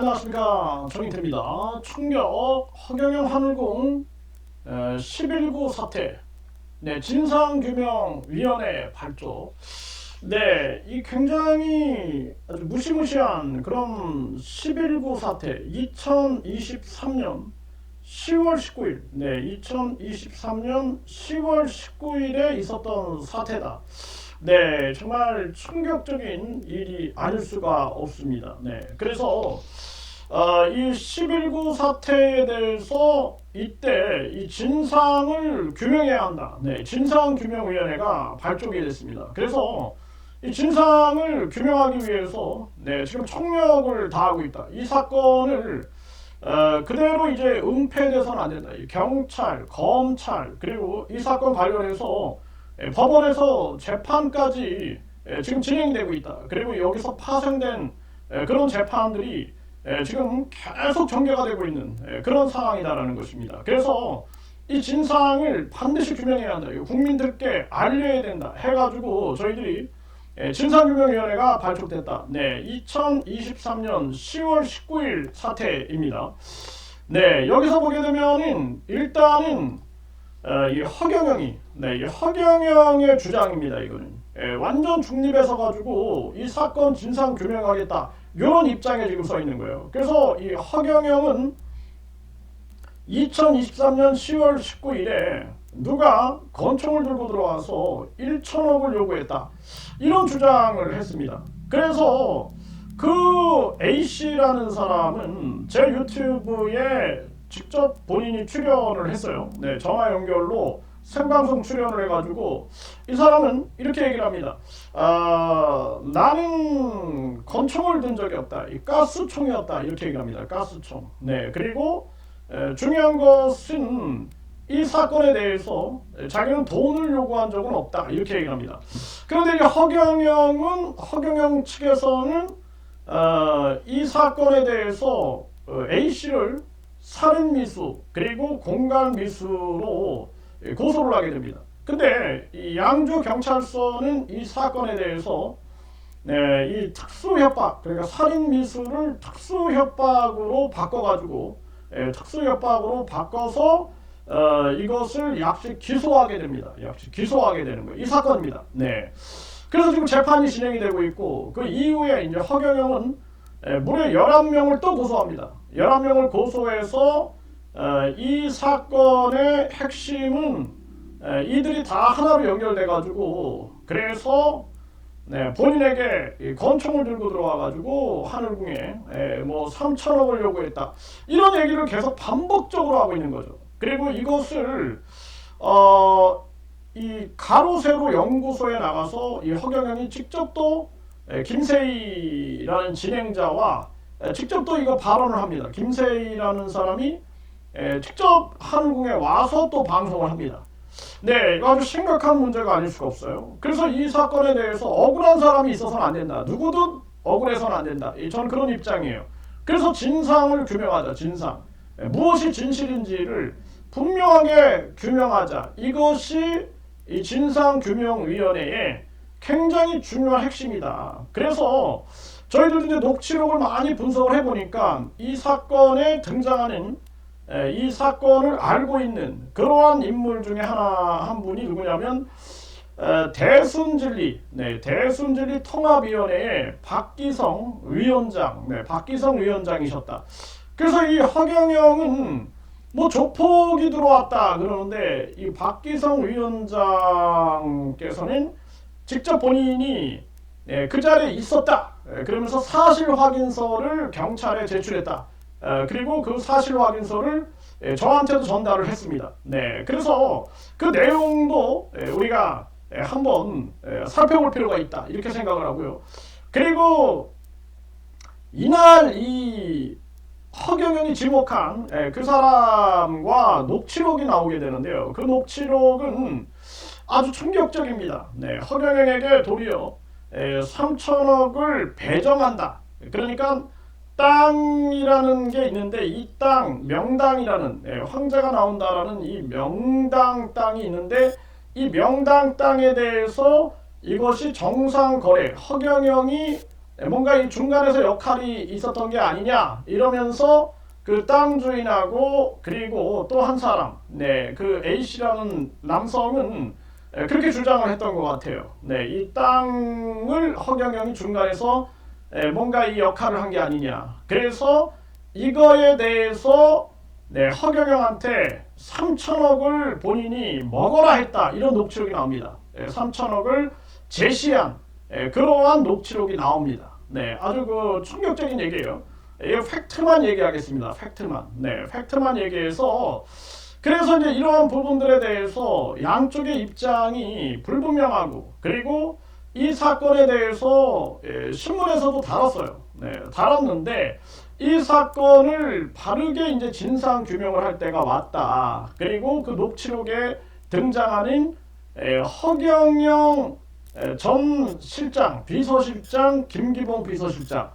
안녕하십니까, 정인태입니다. 충격 허경영 하늘공 11구 사태, 진상규명위원회 발족. 이 굉장히 아주 무시무시한 그런 11구 사태, 2023년 10월 19일, 2023년 10월 19일에 있었던 사태다. 정말 충격적인 일이 아닐 수가 없습니다. 그래서 이 11구 사태에 대해서 이때 이 진상을 규명해야 한다. 진상규명위원회가 발족이 됐습니다. 그래서 이 진상을 규명하기 위해서 지금 총력을 다하고 있다. 이 사건을 그대로 이제 은폐돼서는 안 된다. 이 경찰, 검찰, 그리고 이 사건 관련해서 법원에서 재판까지 지금 진행되고 있다. 그리고 여기서 파생된 그런 재판들이 지금 계속 전개가 되고 있는 그런 상황이다라는 것입니다. 그래서 이 진상을 반드시 규명해야 한다. 국민들께 알려야 된다. 해가지고 저희들이 진상규명위원회가 발족됐다. 2023년 10월 19일 사태입니다. 여기서 보게 되면은 일단은 이 허경영이 이 허경영의 주장입니다. 이거는 완전 중립해서 가지고 이 사건 진상 규명하겠다 이런 입장에 지금 서 있는 거예요. 그래서 이 허경영은 2023년 10월 19일에 누가 권총을 들고 들어와서 1천억을 요구했다 이런 주장을 했습니다. 그래서 그 A씨라는 사람은 제 유튜브에 직접 본인이 출연을 했어요. 전화 연결로 생방송 출연을 해가지고 이 사람은 이렇게 얘기를 합니다. 나는 권총을 든 적이 없다. 이 가스총이었다. 이렇게 얘기를 합니다. 가스총. 그리고 중요한 것은 이 사건에 대해서 자기는 돈을 요구한 적은 없다. 이렇게 얘기를 합니다. 그런데 이제 허경영 측에서는 이 사건에 대해서 A씨를 살인미수 그리고 공갈미수로 고소를 하게 됩니다. 근데 이 양주 경찰서는 이 사건에 대해서 이 특수협박, 그러니까 살인미수를 특수협박으로 바꿔가지고 특수협박으로 바꿔서 이것을 약식 기소하게 됩니다. 약식 기소하게 되는 거예요. 이 사건입니다. 그래서 지금 재판이 진행이 되고 있고 그 이후에 이제 허경영은 무려 11명을 또 고소합니다. 11명을 고소해서 이 사건의 핵심은 이들이 다 하나로 연결돼 가지고 그래서 본인에게 권총을 들고 들어와 가지고 하늘궁에 뭐 3천억을 요구했다 이런 얘기를 계속 반복적으로 하고 있는 거죠. 그리고 이것을 이 가로세로 연구소에 나가서 이 허경영이 직접 또 김세희라는 진행자와 직접 또 이거 발언을 합니다. 김세희라는 사람이 직접 하늘궁에 와서 또 방송을 합니다. 이거 아주 심각한 문제가 아닐 수가 없어요. 그래서 이 사건에 대해서 억울한 사람이 있어서는 안 된다. 누구든 억울해서는 안 된다. 저는 그런 입장이에요. 그래서 진상을 규명하자. 진상. 무엇이 진실인지를 분명하게 규명하자. 이것이 이 진상규명위원회의 굉장히 중요한 핵심이다. 그래서 저희들도 이제 녹취록을 많이 분석을 해보니까 이 사건에 등장하는 이 사건을 알고 있는 그러한 인물 중에 한 분이 누구냐면 대순진리 통합위원회의 박기성 위원장, 박기성 위원장이셨다. 그래서 이 허경영은 뭐 조폭이 들어왔다 그러는데 이 박기성 위원장께서는 직접 본인이 그 자리에 있었다. 그러면서 사실 확인서를 경찰에 제출했다. 그리고 그 사실 확인서를 저한테도 전달을 했습니다. 그래서 그 내용도 우리가 한번 살펴볼 필요가 있다. 이렇게 생각을 하고요. 그리고 이날 이 허경영이 지목한 그 사람과 녹취록이 나오게 되는데요. 그 녹취록은 아주 충격적입니다. 허경영에게 도리어 3천억을 배정한다. 그러니까 땅이라는 게 있는데 이 땅, 명당이라는 황제가 나온다라는 이 명당 땅이 있는데 이 명당 땅에 대해서 이것이 정상 거래, 허경영이 뭔가 이 중간에서 역할이 있었던 게 아니냐 이러면서 그 땅 주인하고 그리고 또 한 사람, 그 A 씨라는 남성은 그렇게 주장을 했던 것 같아요. 이 땅을 허경영이 중간에서 뭔가 이 역할을 한 게 아니냐. 그래서 이거에 대해서 허경영한테 3천억을 본인이 먹어라 했다. 이런 녹취록이 나옵니다. 3천억을 제시한 그러한 녹취록이 나옵니다. 아주 그 충격적인 얘기예요. 이거 팩트만 얘기하겠습니다. 팩트만 얘기해서 그래서 이제 이러한 부분들에 대해서 양쪽의 입장이 불분명하고 그리고 이 사건에 대해서 신문에서도 다뤘어요. 다뤘는데 이 사건을 바르게 이제 진상 규명을 할 때가 왔다. 그리고 그 녹취록에 등장하는 허경영 전 실장, 비서실장, 김기봉 비서실장.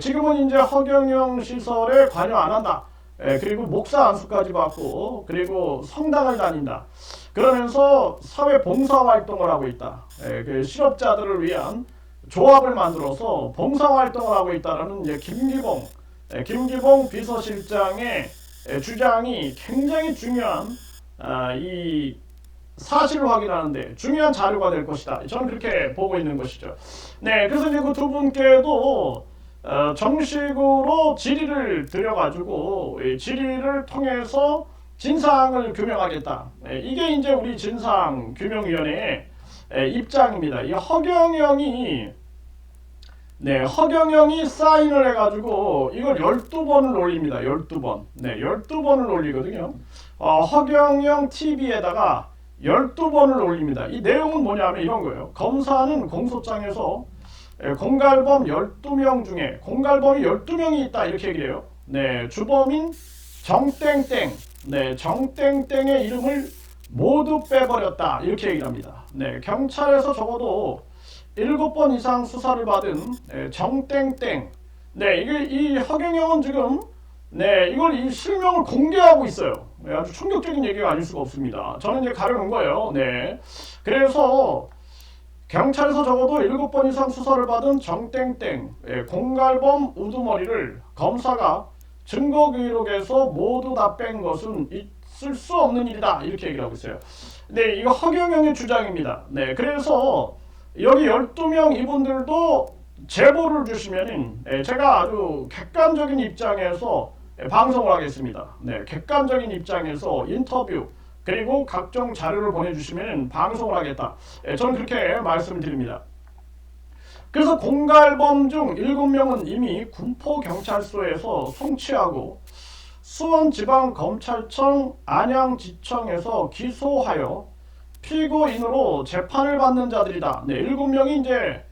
지금은 이제 허경영 시설에 관여 안 한다. 그리고 목사 안수까지 받고 그리고 성당을 다닌다. 그러면서 사회 봉사 활동을 하고 있다. 그 실업자들을 위한 조합을 만들어서 봉사 활동을 하고 있다라는 이제 김기봉 비서실장의 주장이 굉장히 중요한 이 사실을 확인하는데 중요한 자료가 될 것이다. 저는 그렇게 보고 있는 것이죠. 그래서 이제 그 두 분께도 정식으로 질의를 드려가지고 질의를 통해서 진상을 규명하겠다. 이게 이제 우리 진상규명위원회의 입장입니다. 이 허경영이 사인을 해가지고 이걸 12번을 올립니다. 12번. 12번을 올리거든요. 허경영 TV에다가 12번을 올립니다. 이 내용은 뭐냐면 이런 거예요. 검사는 공소장에서 공갈범 12명 중에 공갈범이 12명이 있다 이렇게 얘기해요. 주범인 정땡땡, 정땡땡의 이름을 모두 빼버렸다 이렇게 얘기를 합니다. 경찰에서 적어도 7번 이상 수사를 받은 정땡땡. 이게 이 허경영은 지금 이걸 이 실명을 공개하고 있어요. 아주 충격적인 얘기가 아닐 수가 없습니다. 저는 이제 가려놓은 거예요. 그래서 경찰에서 적어도 7번 이상 수사를 받은 정땡땡 공갈범 우두머리를 검사가 증거 기록에서 모두 다 뺀 것은 있을 수 없는 일이다 이렇게 얘기를 하고 있어요. 이거 허경영의 주장입니다. 그래서 여기 12명 이분들도 제보를 주시면은 제가 아주 객관적인 입장에서 방송을 하겠습니다. 객관적인 입장에서 인터뷰 그리고 각종 자료를 보내주시면 방송을 하겠다. 저는 그렇게 말씀드립니다. 그래서 공갈범 중 7명은 이미 군포경찰서에서 송치하고 수원지방검찰청 안양지청에서 기소하여 피고인으로 재판을 받는 자들이다. 7명이 이제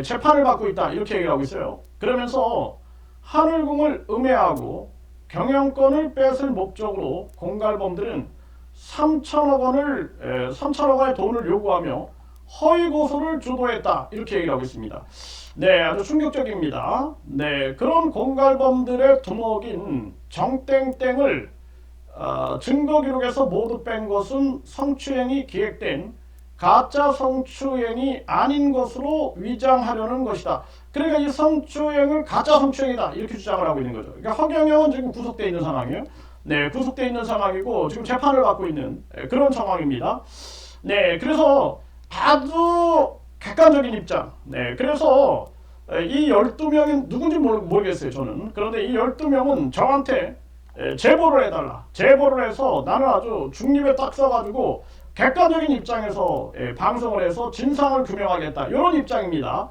재판을 받고 있다. 이렇게 얘기를 하고 있어요. 그러면서 하늘궁을 음해하고 경영권을 뺏을 목적으로 공갈범들은 3천억 원의 돈을 요구하며 허위 고소를 주도했다 이렇게 얘기를 하고 있습니다. 아주 충격적입니다. 그런 공갈범들의 두목인 정땡땡을 증거 기록에서 모두 뺀 것은 성추행이 기획된 가짜 성추행이 아닌 것으로 위장하려는 것이다. 그러니까 이 성추행을 가짜 성추행이다 이렇게 주장을 하고 있는 거죠. 그러니까 허경영은 지금 구속되어 있는 상황이에요. 구속되어 있는 상황이고 지금 재판을 받고 있는 그런 상황입니다. 그래서 아주 객관적인 입장. 그래서 이 12명이 누군지 모르겠어요 저는. 그런데 이 12명은 저한테 제보를 해달라. 제보를 해서 나는 아주 중립에 딱 서가지고 객관적인 입장에서 방송을 해서 진상을 규명하겠다 이런 입장입니다.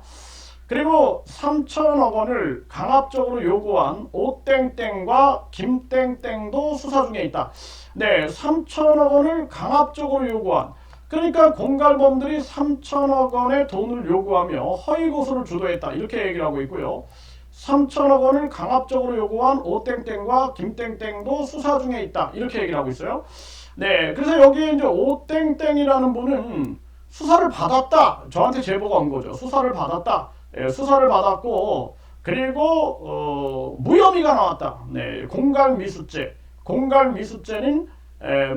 그리고 3천억 원을 강압적으로 요구한 오땡땡과 김땡땡도 수사 중에 있다. 3천억 원을 강압적으로 요구한 그러니까 공갈범들이 3천억 원의 돈을 요구하며 허위 고소를 주도했다 이렇게 얘기를 하고 있고요. 3천억 원을 강압적으로 요구한 오땡땡과 김땡땡도 수사 중에 있다 이렇게 얘기를 하고 있어요. 그래서 여기에 이제 오땡땡이라는 분은 수사를 받았다. 저한테 제보가 온 거죠. 수사를 받았다. 수사를 받았고 그리고 무혐의가 나왔다. 공갈미수죄는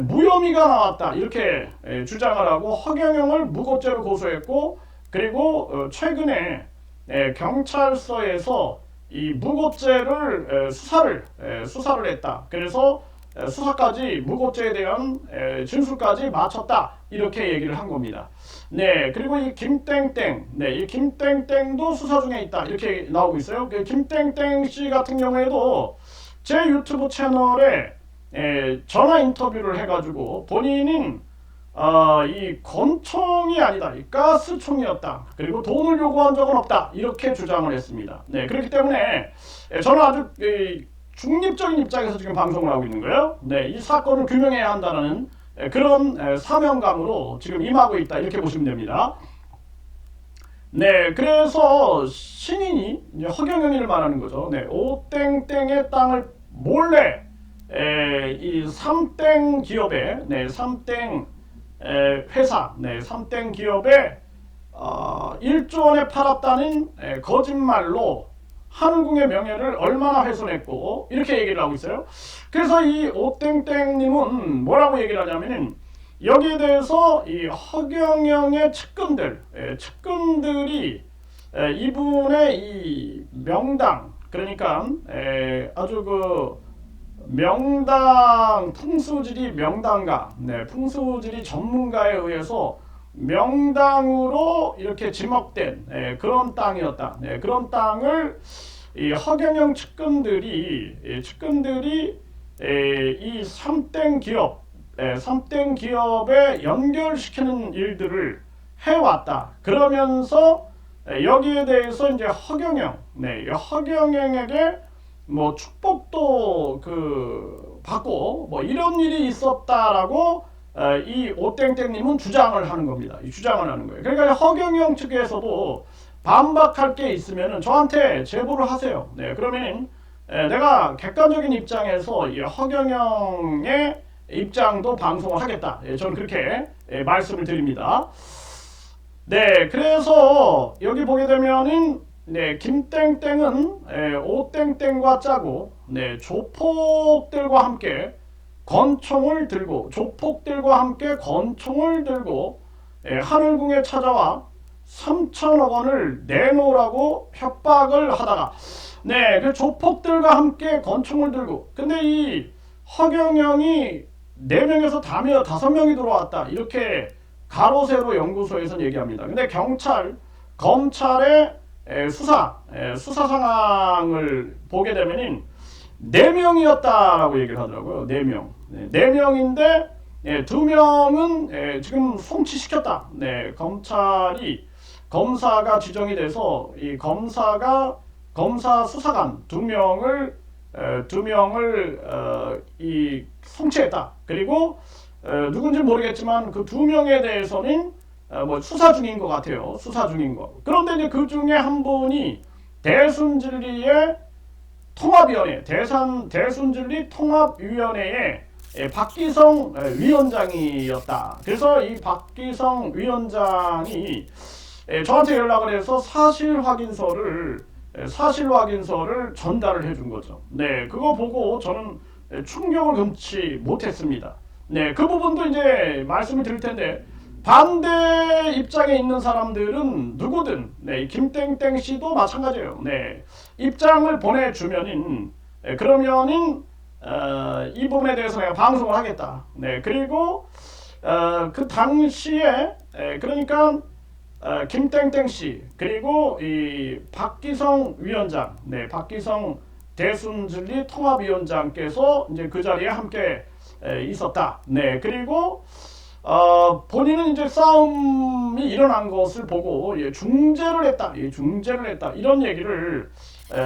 무혐의가 나왔다 이렇게 주장을 하고 허경영을 무고죄로 고소했고 그리고 최근에 경찰서에서 이 무고죄를 수사를 했다. 그래서 수사까지 무고죄에 대한 진술까지 마쳤다. 이렇게 얘기를 한 겁니다. 네, 그리고 이 김땡땡, 이 김땡땡도 수사 중에 있다. 이렇게 나오고 있어요. 그 김땡땡 씨 같은 경우에도 제 유튜브 채널에 전화 인터뷰를 해가지고 본인은 이 권총이 아니다, 이 가스총이었다. 그리고 돈을 요구한 적은 없다. 이렇게 주장을 했습니다. 네, 그렇기 때문에 저는 아주 중립적인 입장에서 지금 방송을 하고 있는 거예요. 네, 이 사건을 규명해야 한다는 그런 사명감으로 지금 임하고 있다. 이렇게 보시면 됩니다. 네, 그래서 신인이 이제 허경영이를 말하는 거죠. 네, 오땡땡의 땅을 몰래 이 삼땡 기업에, 삼땡 회사, 삼땡 기업에 1조 원에 팔았다는 거짓말로 하늘궁의 명예를 얼마나 훼손했고 이렇게 얘기를 하고 있어요. 그래서 이 오땡땡님은 뭐라고 얘기를 하냐면은 여기에 대해서 이 허경영의 측근들이 이분의 이 명당, 그러니까 아주 그 명당 풍수지리 명당가, 풍수지리 전문가에 의해서 명당으로 이렇게 지목된 그런 땅이었다. 그런 땅을 이 허경영 측근들이 이 삼땡 기업에 연결시키는 일들을 해왔다. 그러면서 여기에 대해서 이제 허경영에게 뭐 축복도 받고 뭐 이런 일이 있었다라고 이 오땡땡님은 주장을 하는 겁니다. 주장을 하는 거예요. 그러니까 허경영 측에서도 반박할 게 있으면 저한테 제보를 하세요. 그러면 내가 객관적인 입장에서 이 허경영의 입장도 방송을 하겠다. 저는 그렇게 말씀을 드립니다. 네, 그래서 여기 보게 되면은 김땡땡은 오땡땡과 짜고 조폭들과 함께 권총을 들고 하늘궁에 찾아와 3천억 원을 내놓으라고 협박을 하다가 그 조폭들과 함께 권총을 들고, 근데 이 허경영이 4명에서 5명이 들어왔다. 이렇게 가로세로 연구소에서는 얘기합니다. 근데 검찰의 수사 상황을 보게 되면은 4명이었다라고 얘기를 하더라고요. 4명. 4명인데 2명은 지금 송치시켰다. 검사가 지정이 돼서 이 검사 수사관 2명을 이 송치했다. 그리고 누군지 모르겠지만 그 2명에 대해서는 뭐 수사 중인 것 같아요. 수사 중인 거. 그런데 이제 그 중에 한 분이 대순진리의 통합위원회, 대순진리 통합위원회의 박기성 위원장이었다. 그래서 이 박기성 위원장이 저한테 연락을 해서 사실 확인서를 전달을 해준 거죠. 그거 보고 저는 충격을 금치 못했습니다. 그 부분도 이제 말씀을 드릴 텐데, 반대 입장에 있는 사람들은 누구든 김땡땡 씨도 마찬가지예요. 입장을 보내주면은 그러면은 이 부분에 대해서 내가 방송을 하겠다. 그리고 그 당시에 그러니까 김땡땡 씨 그리고 이 박기성 위원장, 박기성 대순진리 통합위원장께서 이제 그 자리에 함께 있었다. 그리고 본인은 이제 싸움이 일어난 것을 보고 중재를 했다. 이런 얘기를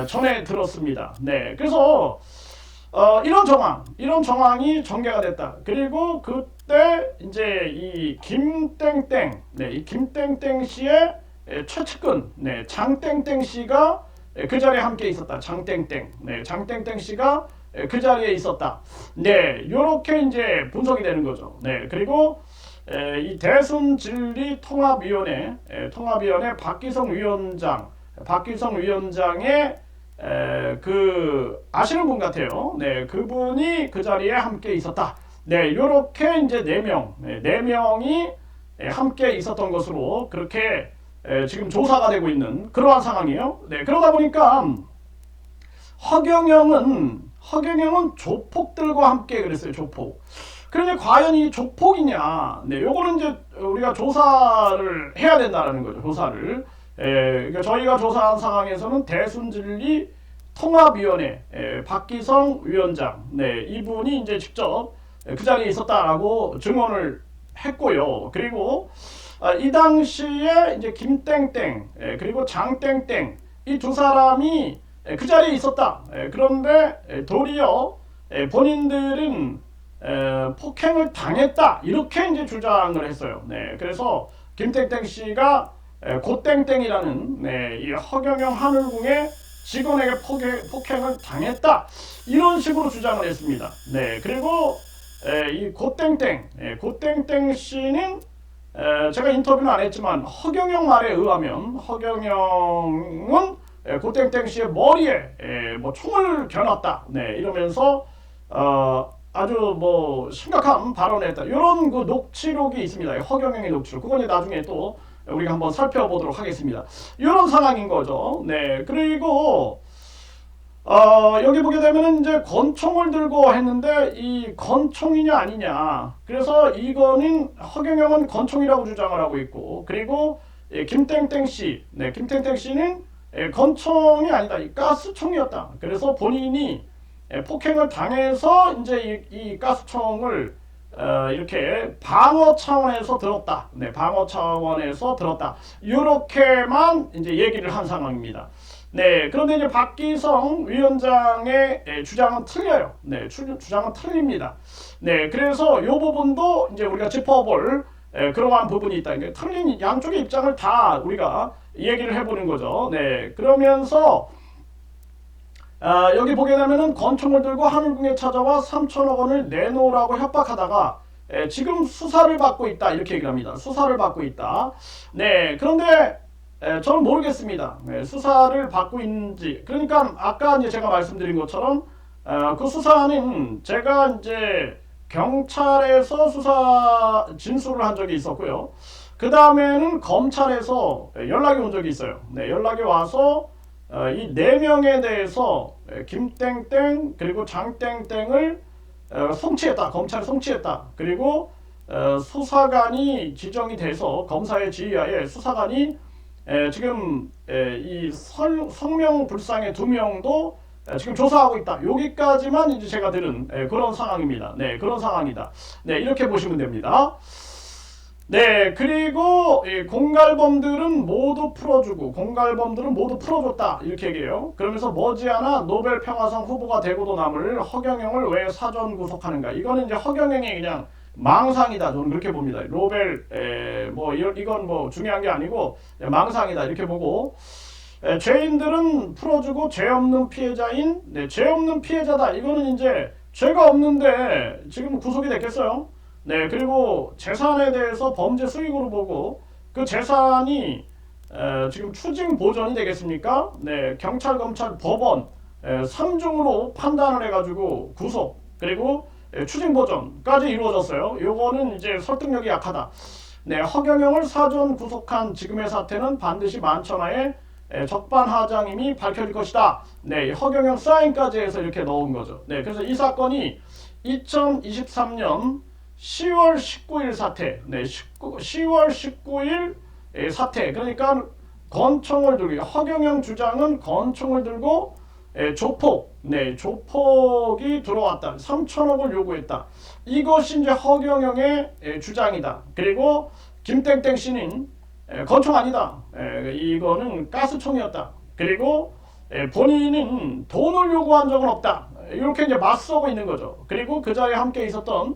전해 들었습니다. 그래서 이런 정황이 전개가 됐다. 그리고 그때 이제 이 김땡땡 씨의 최측근 장땡땡 씨가 그 자리에 함께 있었다. 장땡땡 씨가 그 자리에 있었다. 요렇게 이제 분석이 되는 거죠. 그리고 이 대순진리 통합위원회 박기성 위원장의 그 아시는 분 같아요. 그분이 그 자리에 함께 있었다. 요렇게 이제 4명이 함께 있었던 것으로 그렇게 지금 조사가 되고 있는 그러한 상황이에요. 네, 그러다 보니까 허경영은 조폭들과 함께 그랬어요. 조폭. 그런데 과연 이 조폭이냐? 네, 요거는 이제 우리가 조사를 해야 된다는 거죠. 조사를. 그러니까 저희가 조사한 상황에서는 대순진리 통합위원회 박기성 위원장, 네, 이분이 이제 직접 그 자리에 있었다라고 증언을 했고요. 그리고 이 당시에 이제 김땡땡 그리고 장땡땡 이 두 사람이 그 자리에 있었다. 그런데 도리어 본인들은 폭행을 당했다 이렇게 이제 주장을 했어요. 네, 그래서 김땡땡 씨가 고땡땡이라는 네, 이 허경영 하늘궁의 직원에게 폭행을 당했다 이런 식으로 주장을 했습니다. 네, 그리고 이 고땡땡 씨는 제가 인터뷰는 안 했지만 허경영 말에 의하면 허경영은 고땡땡 씨의 머리에 뭐 총을 겨눴다. 네, 이러면서 아주 뭐 심각한 발언을 했다. 이런 그 녹취록이 있습니다. 허경영의 녹취록. 그건 나중에 또 우리가 한번 살펴보도록 하겠습니다. 이런 상황인 거죠. 네, 그리고 여기 보게 되면은 이제 권총을 들고 했는데 이 권총이냐 아니냐. 그래서 이거는 허경영은 권총이라고 주장을 하고 있고, 그리고 김땡땡 씨, 네, 김땡땡 씨는 권총이 아니다, 이 가스총이었다. 그래서 본인이 폭행을 당해서 이제 이 가스총을 이렇게 방어 차원에서 들었다. 네, 방어 차원에서 들었다. 이렇게만 이제 얘기를 한 상황입니다. 네, 그런데 이제 박기성 위원장의 주장은 틀려요. 네, 주장은 틀립니다. 네, 그래서 이 부분도 이제 우리가 짚어볼 그러한 부분이 있다. 그러니까 틀린 양쪽의 입장을 다 우리가 얘기를 해보는 거죠. 네, 그러면서 여기 보게 되면은 권총을 들고 하늘궁에 찾아와 3천억 원을 내놓으라고 협박하다가 지금 수사를 받고 있다 이렇게 얘기를 합니다. 수사를 받고 있다. 네, 그런데 저는 모르겠습니다. 네, 수사를 받고 있는지. 그러니까 아까 이제 제가 말씀드린 것처럼 그 수사는 제가 이제 경찰에서 수사 진술을 한 적이 있었고요. 그 다음에는 검찰에서 연락이 온 적이 있어요. 네, 연락이 와서 이 4명에 대해서 김땡땡 그리고 장땡땡을 송치했다. 검찰에 송치했다. 그리고 수사관이 지정이 돼서 검사의 지휘하에 수사관이 지금 이 성명불상의 2명도 지금 조사하고 있다. 여기까지만 이제 제가 들은 그런 상황입니다. 네, 그런 상황이다. 네, 이렇게 보시면 됩니다. 네, 그리고 공갈범들은 모두 풀어줬다 이렇게 얘기해요. 그러면서 머지않아 노벨 평화상 후보가 되고도 남을 허경영을 왜 사전 구속하는가? 이거는 이제 허경영의 그냥 망상이다. 저는 그렇게 봅니다. 노벨 뭐 이건 뭐 중요한 게 아니고 망상이다 이렇게 보고, 죄인들은 풀어주고 죄 없는 피해자인, 네, 죄 없는 피해자다. 이거는 이제 죄가 없는데 지금 구속이 됐겠어요? 네, 그리고 재산에 대해서 범죄 수익으로 보고 그 재산이 지금 추징 보전이 되겠습니까? 네, 경찰, 검찰, 법원 3중으로 판단을 해가지고 구속 그리고 추징 보전까지 이루어졌어요. 요거는 이제 설득력이 약하다. 네, 허경영을 사전 구속한 지금의 사태는 반드시 만천하에 적반하장임이 밝혀질 것이다. 네, 허경영 사인까지 해서 이렇게 넣은 거죠. 네, 그래서 이 사건이 2023년 10월 19일 사태, 네, 10월 19일 사태. 그러니까 권총을 들고, 허경영 주장은 권총을 들고 조폭, 네, 조폭이 들어왔다. 3천억을 요구했다. 이것이 이제 허경영의 주장이다. 그리고 김땡땡 씨는 권총 아니다. 이거는 가스총이었다. 그리고 본인은 돈을 요구한 적은 없다. 이렇게 이제 맞서고 있는 거죠. 그리고 그 자리에 함께 있었던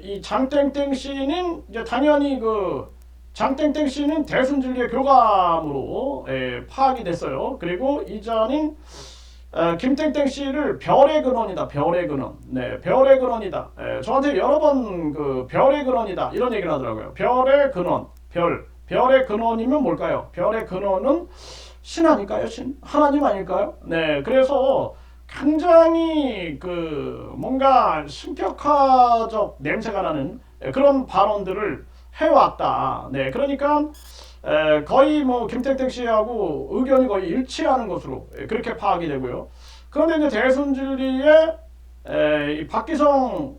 이 장땡땡 씨는 이제 당연히 그 장땡땡 씨는 대순진리의 교감으로 파악이 됐어요. 그리고 이자는 김땡땡 씨를 별의 근원이다. 별의 근원. 네, 별의 근원이다. 저한테 여러 번 그 별의 근원이다 이런 얘기를 하더라고요. 별의 근원. 별의 근원이면 뭘까요? 별의 근원은 신 아닐까요? 신? 하나님 아닐까요? 네, 그래서 굉장히 그 뭔가 신격화적 냄새가 나는 그런 발언들을 해왔다. 네, 그러니까 거의 뭐 김택택 씨하고 의견이 거의 일치하는 것으로 그렇게 파악이 되고요. 그런데 이제 대순진리의 이 박기성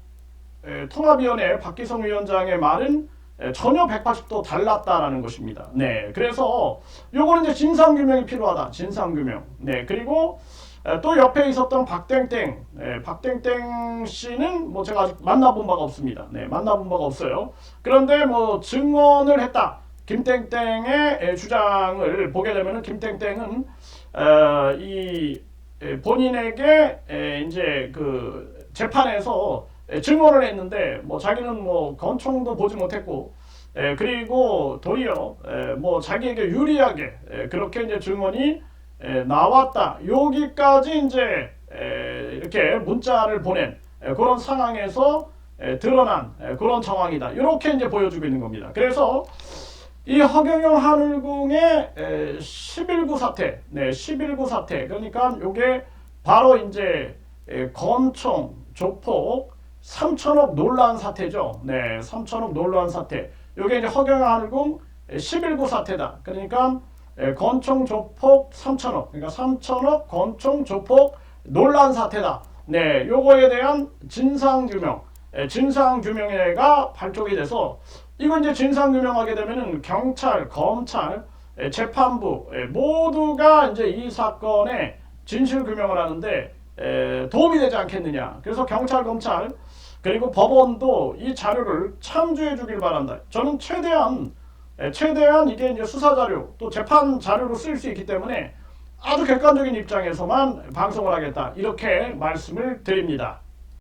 통합위원회 박기성 위원장의 말은 전혀 180도 달랐다라는 것입니다. 네, 그래서 요거는 이제 진상규명이 필요하다. 진상규명. 네, 그리고 또 옆에 있었던 박땡땡, 박땡땡 씨는 뭐 제가 아직 만나본 바가 없습니다. 네, 만나본 바가 없어요. 그런데 뭐 증언을 했다. 김땡땡의 주장을 보게 되면은 김땡땡은 이 본인에게 이제 그 재판에서 증언을 했는데 뭐 자기는 뭐 권총도 보지 못했고 그리고 도리어 뭐 자기에게 유리하게 그렇게 이제 증언이 나왔다. 여기까지 이제 이렇게 문자를 보낸 그런 상황에서 드러난 그런 정황이다. 이렇게 이제 보여주고 있는 겁니다. 그래서 이 허경영 한울궁의 11구 사태, 네, 11구 사태. 그러니까 이게 바로 이제 권총 조폭 3천억 논란 사태죠. 네, 3천억 논란 사태. 이게 이제 허경영 한울궁 11구 사태다. 그러니까 권총 조폭 3천억. 그러니까 3천억 권총 조폭 논란 사태다. 네, 요거에 대한 진상규명, 진상규명회가 발족이 돼서 이건 이제 진상규명하게 되면은 경찰, 검찰, 재판부 모두가 이제 이 사건의 진실규명을 하는데 도움이 되지 않겠느냐. 그래서 경찰, 검찰 그리고 법원도 이 자료를 참조해 주길 바란다. 저는 최대한 이게 이제 수사 자료 또 재판 자료로 쓸 수 있기 때문에 아주 객관적인 입장에서만 방송을 하겠다. 이렇게 말씀을 드립니다.